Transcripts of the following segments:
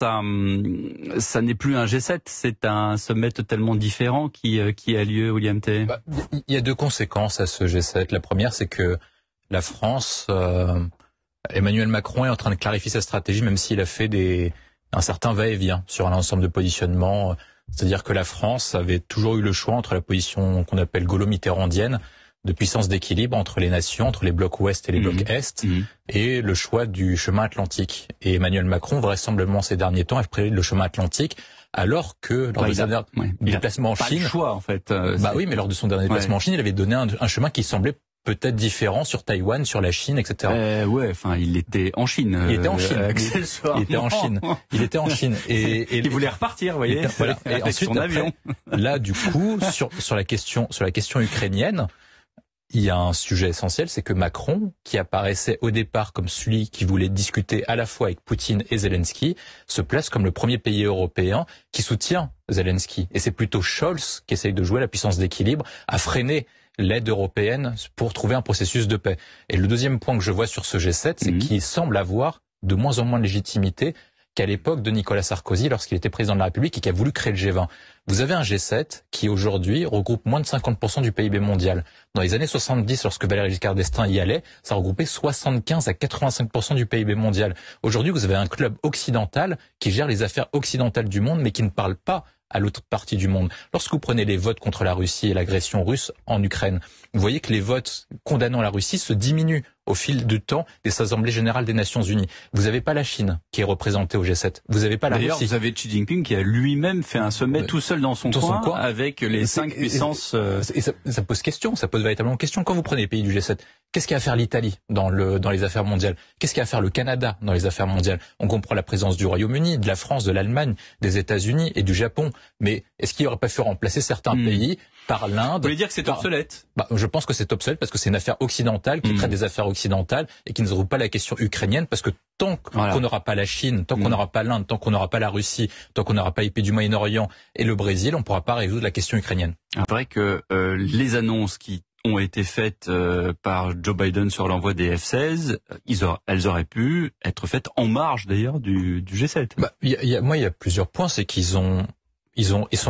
ça n'est plus un G7, c'est un sommet totalement différent qui a lieu, William Tay. Il y a deux conséquences à ce G7. La première, c'est que la France, Emmanuel Macron est en train de clarifier sa stratégie, même s'il a fait un certain va-et-vient sur un ensemble de positionnements. C'est-à-dire que la France avait toujours eu le choix entre la position qu'on appelle gaulo-mitterrandienne, de puissance d'équilibre entre les nations, entre les blocs ouest et les blocs est, et le choix du chemin atlantique. Et Emmanuel Macron, vraisemblablement ces derniers temps, a pris le chemin atlantique, alors que lors de son dernier déplacement en Chine... Pas le choix, en fait. Oui, mais lors de son dernier déplacement en Chine, il avait donné un chemin qui semblait peut-être différent sur Taïwan, sur la Chine, etc. Il était en Chine. Il était en Chine. Il était en Chine. Et il voulait repartir, vous voyez. Et ensuite, son avion. Là, du coup, sur la question ukrainienne, il y a un sujet essentiel, c'est que Macron, qui apparaissait au départ comme celui qui voulait discuter à la fois avec Poutine et Zelensky, se place comme le premier pays européen qui soutient Zelensky. Et c'est plutôt Scholz qui essaye de jouer la puissance d'équilibre, à freiner l'aide européenne pour trouver un processus de paix. Et le deuxième point que je vois sur ce G7, c'est qu'il semble avoir de moins en moins de légitimité qu'à l'époque de Nicolas Sarkozy lorsqu'il était président de la République et qui a voulu créer le G20. Vous avez un G7 qui aujourd'hui regroupe moins de 50% du PIB mondial. Dans les années 70, lorsque Valéry Giscard d'Estaing y allait, ça regroupait 75 à 85% du PIB mondial. Aujourd'hui, vous avez un club occidental qui gère les affaires occidentales du monde, mais qui ne parle pas à l'autre partie du monde. Lorsque vous prenez les votes contre la Russie et l'agression russe en Ukraine, vous voyez que les votes condamnant la Russie se diminuent au fil du temps des assemblées générales des Nations Unies. Vous n'avez pas la Chine qui est représentée au G7. Vous n'avez pas la Russie. D'ailleurs, vous avez Xi Jinping qui a lui-même fait un sommet tout seul dans son coin avec les 5 puissances. Et ça pose question, ça pose véritablement question. Quand vous prenez les pays du G7, qu'est-ce qu'il y a à faire l'Italie dans les affaires mondiales? Qu'est-ce qu'il y a à faire le Canada dans les affaires mondiales? On comprend la présence du Royaume-Uni, de la France, de l'Allemagne, des États-Unis et du Japon. Mais est-ce qu'il n'aurait pas fallu remplacer certains pays par l'Inde? Vous voulez dire que c'est obsolète? Je pense que c'est obsolète parce que c'est une affaire occidentale qui traite des affaires occidentales et qui ne résout pas la question ukrainienne, parce que tant qu'on n'aura pas la Chine, tant qu'on n'aura pas l'Inde, tant qu'on n'aura pas la Russie, tant qu'on n'aura pas les pays du Moyen-Orient et le Brésil, on ne pourra pas résoudre la question ukrainienne. C'est vrai que les annonces qui ont été faites par Joe Biden sur l'envoi des F-16, elles auraient pu être faites en marge d'ailleurs du G7. Il y a plusieurs points, c'est qu'ils sont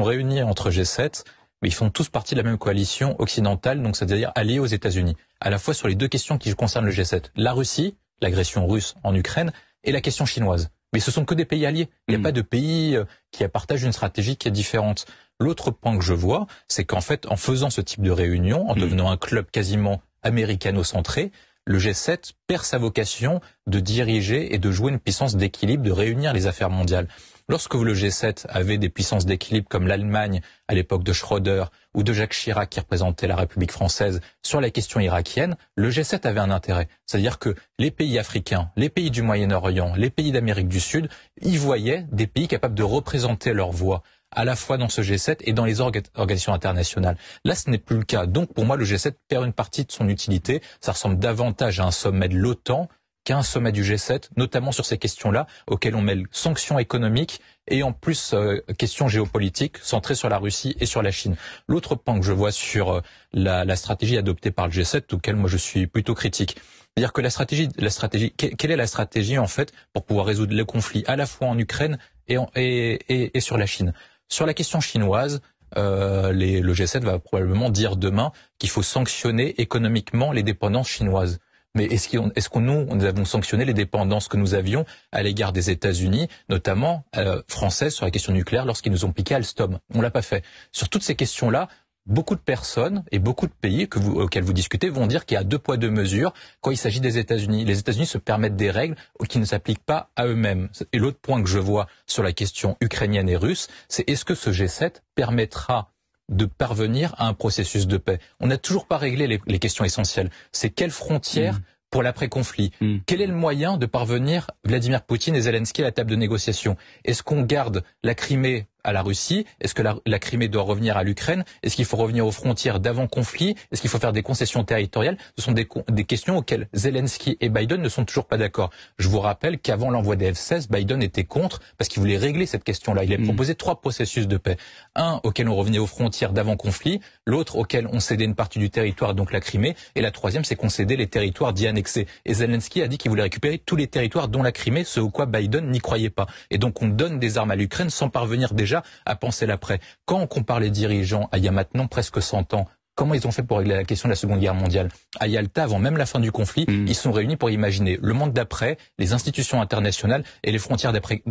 réunis entre G7, mais ils font tous partie de la même coalition occidentale, donc c'est-à-dire alliés aux États-Unis, à la fois sur les deux questions qui concernent le G7, la Russie, l'agression russe en Ukraine, et la question chinoise. Mais ce sont que des pays alliés. Il n'y a pas de pays qui partagent une stratégie qui est différente. L'autre point que je vois, c'est qu'en fait, en faisant ce type de réunion, en devenant un club quasiment américano-centré, le G7 perd sa vocation de diriger et de jouer une puissance d'équilibre, de réunir les affaires mondiales. Lorsque le G7 avait des puissances d'équilibre comme l'Allemagne à l'époque de Schröder ou de Jacques Chirac qui représentait la République française sur la question irakienne, le G7 avait un intérêt. C'est-à-dire que les pays africains, les pays du Moyen-Orient, les pays d'Amérique du Sud, y voyaient des pays capables de représenter leur voix à la fois dans ce G7 et dans les organisations internationales. Là, ce n'est plus le cas. Donc, pour moi, le G7 perd une partie de son utilité. Ça ressemble davantage à un sommet de l'OTAN qu'un sommet du G7, notamment sur ces questions-là, auxquelles on mêle sanctions économiques et en plus questions géopolitiques centrées sur la Russie et sur la Chine. L'autre point que je vois sur la stratégie adoptée par le G7, auquel moi je suis plutôt critique, c'est-à-dire que quelle est la stratégie en fait pour pouvoir résoudre les conflits à la fois en Ukraine et sur la Chine? Sur la question chinoise, le G7 va probablement dire demain qu'il faut sanctionner économiquement les dépendances chinoises. Mais est-ce que nous avons sanctionné les dépendances que nous avions à l'égard des États-Unis, notamment françaises, sur la question nucléaire lorsqu'ils nous ont piqué Alstom? On l'a pas fait. Sur toutes ces questions-là, beaucoup de personnes et beaucoup de pays auxquels vous discutez vont dire qu'il y a deux poids deux mesures quand il s'agit des États-Unis. Les États-Unis se permettent des règles qui ne s'appliquent pas à eux-mêmes. Et l'autre point que je vois sur la question ukrainienne et russe, c'est est-ce que ce G7 permettra de parvenir à un processus de paix? On n'a toujours pas réglé les questions essentielles. C'est quelle frontière pour l'après-conflit? Quel est le moyen de parvenir Vladimir Poutine et Zelensky à la table de négociation? Est-ce qu'on garde la Crimée à la Russie? Est-ce que la Crimée doit revenir à l'Ukraine? Est-ce qu'il faut revenir aux frontières d'avant-conflit? Est-ce qu'il faut faire des concessions territoriales? Ce sont des questions auxquelles Zelensky et Biden ne sont toujours pas d'accord. Je vous rappelle qu'avant l'envoi des F-16, Biden était contre parce qu'il voulait régler cette question-là. Il a proposé 3 processus de paix. Un auquel on revenait aux frontières d'avant-conflit, l'autre auquel on cédait une partie du territoire, donc la Crimée, et la troisième, c'est qu'on cédait les territoires dits annexés. Et Zelensky a dit qu'il voulait récupérer tous les territoires, dont la Crimée, ce au quoi Biden n'y croyait pas. Et donc on donne des armes à l'Ukraine sans parvenir déjà à penser l'après. Quand on compare les dirigeants à il y a maintenant presque 100 ans, comment ils ont fait pour régler la question de la Seconde Guerre mondiale? À Yalta, avant même la fin du conflit, ils sont réunis pour imaginer le monde d'après, les institutions internationales et les frontières d'après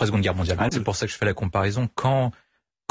Seconde Guerre mondiale. C'est pour ça que je fais la comparaison. Quand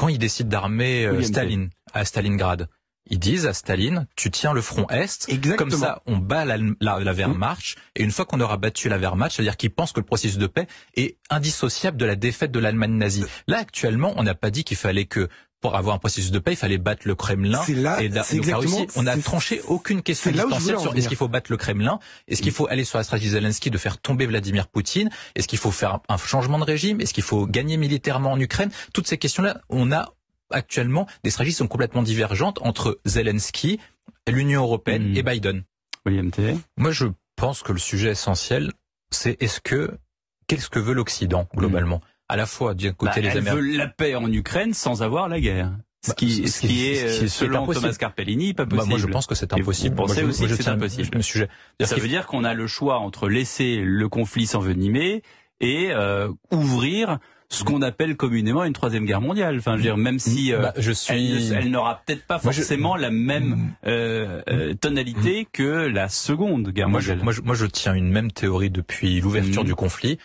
ils décident d'armer Staline à Stalingrad, ils disent à Staline, tu tiens le front Est, comme ça on bat la Wehrmacht, et une fois qu'on aura battu la Wehrmacht, c'est-à-dire qu'ils pensent que le processus de paix est indissociable de la défaite de l'Allemagne nazie. Là actuellement, on n'a pas dit qu'il fallait que pour avoir un processus de paix, il fallait battre le Kremlin. Et la Russie, on n'a tranché aucune question existentielle sur est-ce qu'il faut battre le Kremlin, est-ce qu'il faut aller sur la stratégie Zelensky de faire tomber Vladimir Poutine, est-ce qu'il faut faire un changement de régime, est-ce qu'il faut gagner militairement en Ukraine. Toutes ces questions-là, on a actuellement des stratégies qui sont complètement divergentes entre Zelensky, l'Union européenne et Biden. William T. Moi, je pense que le sujet essentiel, c'est qu'est-ce que veut l'Occident globalement? À la fois d'un côté les Américains. Elle veut la paix en Ukraine sans avoir la guerre. Ce qui est selon Thomas Carpellini, pas possible. Moi, je pense que c'est impossible. Vous pensez aussi que c'est impossible. Ça veut dire qu'on a le choix entre laisser le conflit s'envenimer et ouvrir ce qu'on appelle communément une 3e guerre mondiale. Enfin, je veux dire, même si elle n'aura peut-être pas forcément la même tonalité que la Seconde guerre mondiale. Moi, je tiens une même théorie depuis l'ouverture du conflit.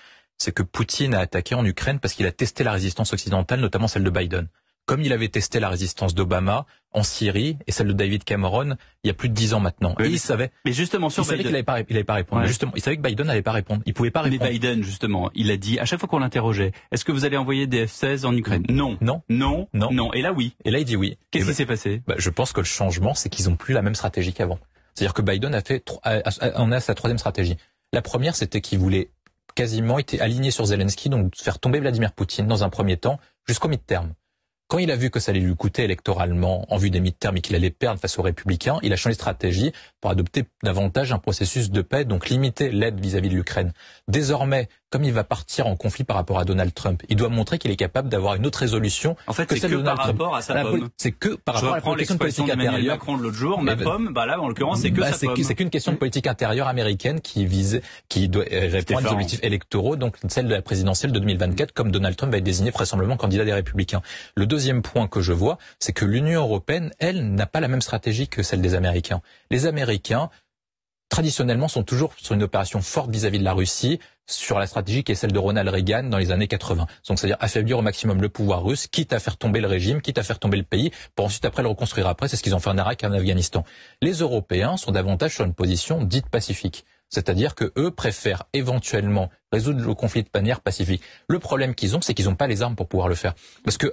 C'est que Poutine a attaqué en Ukraine parce qu'il a testé la résistance occidentale, notamment celle de Biden. Comme il avait testé la résistance d'Obama en Syrie et celle de David Cameron il y a plus de 10 ans maintenant. Et il savait. Mais justement, sur Biden, il savait pas répondre. Ouais. Justement, il savait que Biden n'allait pas répondre. Il pouvait pas répondre. Mais Biden, justement, il a dit, à chaque fois qu'on l'interrogeait, est-ce que vous allez envoyer des F-16 en Ukraine? Non. Et là, oui. Et là, il dit oui. Qu'est-ce qui s'est passé? Je pense que le changement, c'est qu'ils ont plus la même stratégie qu'avant. C'est-à-dire que Biden on a sa 3e stratégie. La première, c'était qu'il voulait quasiment été aligné sur Zelensky, donc faire tomber Vladimir Poutine dans un premier temps jusqu'au mi-terme. Quand il a vu que ça allait lui coûter électoralement en vue des mi-termes et qu'il allait perdre face aux Républicains, il a changé de stratégie pour adopter davantage un processus de paix, donc limiter l'aide vis-à-vis de l'Ukraine. Désormais, comme il va partir en conflit par rapport à Donald Trump, il doit montrer qu'il est capable d'avoir une autre résolution. En fait, c'est que par rapport à sa pomme. C'est que par rapport à la question de politique intérieure. Macron de l'autre jour, ma pomme, là, en l'occurrence, c'est que sa pomme. C'est qu'une question de politique intérieure américaine qui doit répondre à des objectifs électoraux, donc celle de la présidentielle de 2024, comme Donald Trump va être désigné vraisemblablement candidat des Républicains. Le deuxième point que je vois, c'est que l'Union européenne, elle, n'a pas la même stratégie que celle des Américains. Les Américains, traditionnellement, sont toujours sur une opération forte vis-à-vis de la Russie, sur la stratégie qui est celle de Ronald Reagan dans les années 80. Donc, c'est-à-dire affaiblir au maximum le pouvoir russe, quitte à faire tomber le régime, quitte à faire tomber le pays, pour ensuite après le reconstruire après. C'est ce qu'ils ont fait en Irak et en Afghanistan. Les Européens sont davantage sur une position dite pacifique. C'est-à-dire que eux préfèrent éventuellement résoudre le conflit de manière pacifique. Le problème qu'ils ont, c'est qu'ils n'ont pas les armes pour pouvoir le faire. Parce que,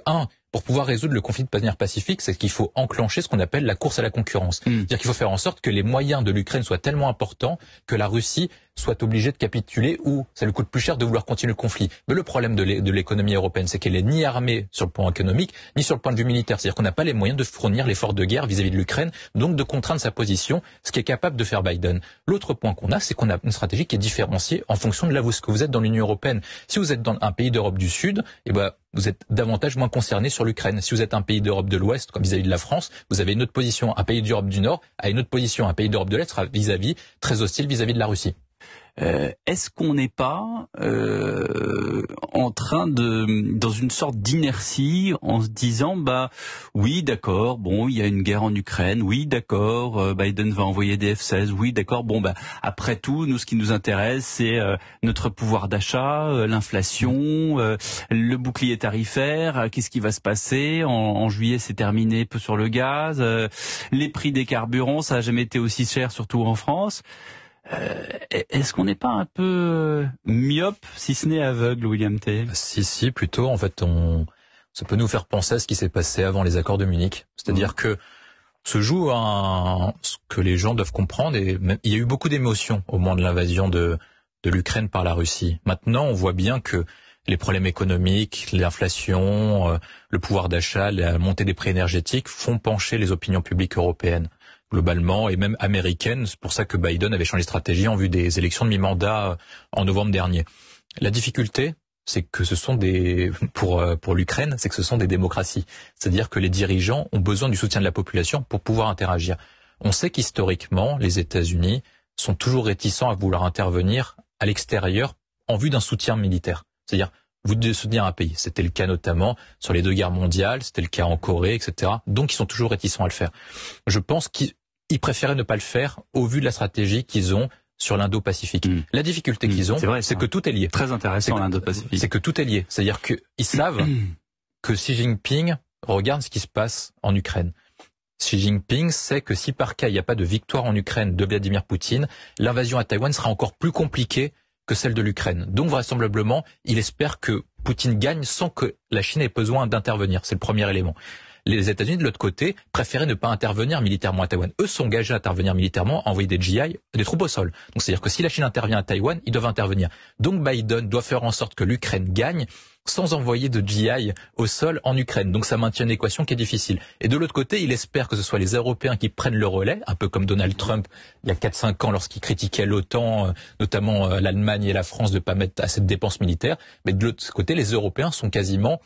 pour pouvoir résoudre le conflit de manière pacifique, c'est qu'il faut enclencher ce qu'on appelle la course à la concurrence. C'est-à-dire qu'il faut faire en sorte que les moyens de l'Ukraine soient tellement importants que la Russie soit obligée de capituler ou ça lui coûte plus cher de vouloir continuer le conflit. Mais le problème de l'économie européenne, c'est qu'elle est ni armée sur le plan économique, ni sur le point de vue militaire. C'est-à-dire qu'on n'a pas les moyens de fournir l'effort de guerre vis-à-vis de l'Ukraine, donc de contraindre sa position, ce qui est capable de faire Biden. L'autre point qu'on a, c'est qu'on a une stratégie qui est différenciée en fonction de là où vous êtes dans l'Union européenne. Si vous êtes dans un pays d'Europe du Sud, vous êtes davantage moins concerné sur l'Ukraine. Si vous êtes un pays d'Europe de l'Ouest, comme vis-à-vis de la France, vous avez une autre position. Un pays d'Europe du Nord a une autre position. Un pays d'Europe de l'Est sera très hostile vis-à-vis de la Russie. Est-ce qu'on n'est pas en train dans une sorte d'inertie en se disant oui d'accord, il y a une guerre en Ukraine, oui d'accord, Biden va envoyer des F-16, oui d'accord, après tout, nous ce qui nous intéresse c'est notre pouvoir d'achat, l'inflation, le bouclier tarifaire, qu'est-ce qui va se passer en juillet, c'est terminé peu sur le gaz, les prix des carburants, ça n'a jamais été aussi cher, surtout en France. Est-ce qu'on n'est pas un peu myope, si ce n'est aveugle, William T? Si, plutôt. En fait, ça peut nous faire penser à ce qui s'est passé avant les accords de Munich. C'est-à-dire que se joue ce que les gens doivent comprendre. Et il y a eu beaucoup d'émotions au moment de l'invasion de l'Ukraine par la Russie. Maintenant, on voit bien que les problèmes économiques, l'inflation, le pouvoir d'achat, la montée des prix énergétiques font pencher les opinions publiques européennes globalement et même américaines. C'est pour ça que Biden avait changé de stratégie en vue des élections de mi-mandat en novembre dernier. La difficulté, c'est que ce sont pour l'Ukraine, c'est que ce sont des démocraties. C'est-à-dire que les dirigeants ont besoin du soutien de la population pour pouvoir interagir. On sait qu'historiquement, les États-Unis sont toujours réticents à vouloir intervenir à l'extérieur en vue d'un soutien militaire. C'est-à-dire, vous devez soutenir un pays. C'était le cas notamment sur les 2 guerres mondiales, c'était le cas en Corée, etc. Donc, ils sont toujours réticents à le faire. Je pense qu'ils préféraient ne pas le faire au vu de la stratégie qu'ils ont sur l'Indo-Pacifique. La difficulté qu'ils ont, c'est que tout est lié. Très intéressant, l'Indo-Pacifique. C'est que tout est lié. C'est-à-dire qu'ils savent que Xi Jinping regarde ce qui se passe en Ukraine. Xi Jinping sait que si par cas il n'y a pas de victoire en Ukraine de Vladimir Poutine, l'invasion à Taïwan sera encore plus compliquée que celle de l'Ukraine. Donc vraisemblablement, il espère que Poutine gagne sans que la Chine ait besoin d'intervenir. C'est le premier élément. Les États-Unis, de l'autre côté, préféraient ne pas intervenir militairement à Taïwan. Eux sont engagés à intervenir militairement, à envoyer des GI, des troupes au sol. Donc c'est-à-dire que si la Chine intervient à Taïwan, ils doivent intervenir. Donc Biden doit faire en sorte que l'Ukraine gagne sans envoyer de GI au sol en Ukraine. Donc ça maintient une équation qui est difficile. Et de l'autre côté, il espère que ce soit les Européens qui prennent le relais, un peu comme Donald Trump il y a 4-5 ans lorsqu'il critiquait l'OTAN, notamment l'Allemagne et la France de ne pas mettre assez de dépenses militaires. Mais de l'autre côté, les Européens sont quasiment,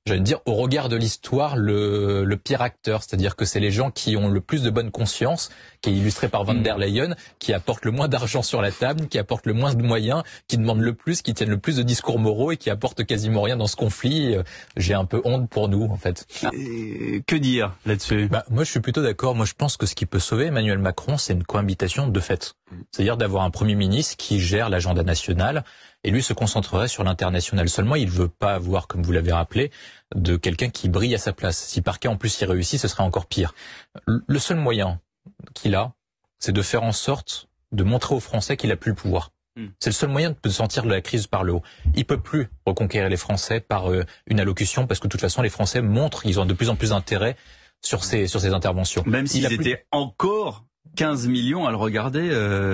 j'allais dire, au regard de l'histoire, le pire acteur. C'est-à-dire que c'est les gens qui ont le plus de bonne conscience, qui est illustré par von der Leyen, qui apportent le moins d'argent sur la table, qui apportent le moins de moyens, qui demandent le plus, qui tiennent le plus de discours moraux et qui apportent quasiment rien dans ce conflit. J'ai un peu honte pour nous, en fait. Que dire là-dessus ? Moi, je suis plutôt d'accord. Moi, je pense que ce qui peut sauver Emmanuel Macron, c'est une cohabitation de fait. C'est-à-dire d'avoir un Premier ministre qui gère l'agenda national et lui se concentrerait sur l'international. Seulement, il veut pas avoir, comme vous l'avez rappelé, de quelqu'un qui brille à sa place. Si par cas, en plus, il réussit, ce serait encore pire. Le seul moyen qu'il a, c'est de faire en sorte de montrer aux Français qu'il a plus le pouvoir. C'est le seul moyen de sortir de la crise par le haut. Il peut plus reconquérir les Français par une allocution parce que de toute façon, les Français montrent qu'ils ont de plus en plus d'intérêt sur ces interventions. Même s'ils étaient encore 15 millions à le regarder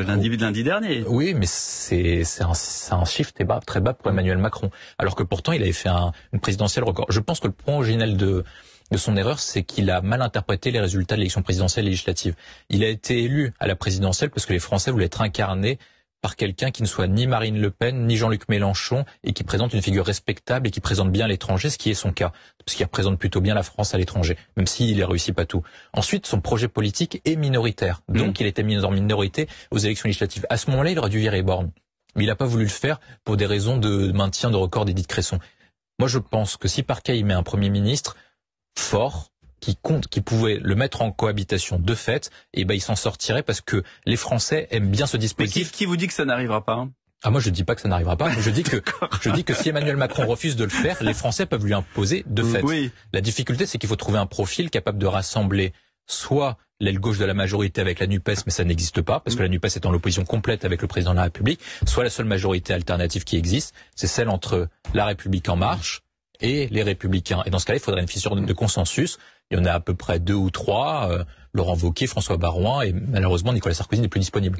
lundi dernier. Oui, mais c'est un chiffre très bas pour Emmanuel Macron. Alors que pourtant, il avait fait une présidentielle record. Je pense que le point originel de son erreur, c'est qu'il a mal interprété les résultats de l'élection présidentielle et législative. Il a été élu à la présidentielle parce que les Français voulaient être incarnés par quelqu'un qui ne soit ni Marine Le Pen, ni Jean-Luc Mélenchon, et qui présente une figure respectable et qui présente bien l'étranger, ce qui est son cas, parce qu'il représente plutôt bien la France à l'étranger, même s'il ne réussit pas tout. Ensuite, son projet politique est minoritaire, donc il était mis en minorité aux élections législatives. À ce moment-là, il aurait dû virer Borne, mais il n'a pas voulu le faire pour des raisons de maintien de record d'Édith Cresson. Moi, je pense que si par cas il met un Premier ministre fort, qui pouvait le mettre en cohabitation de fait, et il s'en sortirait parce que les Français aiment bien ce dispositif. Qui vous dit que ça n'arrivera pas ? Moi je dis pas que ça n'arrivera pas, je dis que si Emmanuel Macron refuse de le faire, les Français peuvent lui imposer de fait. Oui. La difficulté, c'est qu'il faut trouver un profil capable de rassembler soit l'aile gauche de la majorité avec la NUPES, mais ça n'existe pas, parce que la NUPES est en opposition complète avec le président de la République, soit la seule majorité alternative qui existe, c'est celle entre la République en marche et les Républicains. Et dans ce cas-là, il faudrait une fissure de consensus. Il y en a à peu près 2 ou 3, Laurent Wauquiez, François Baroin, et malheureusement Nicolas Sarkozy n'est plus disponible.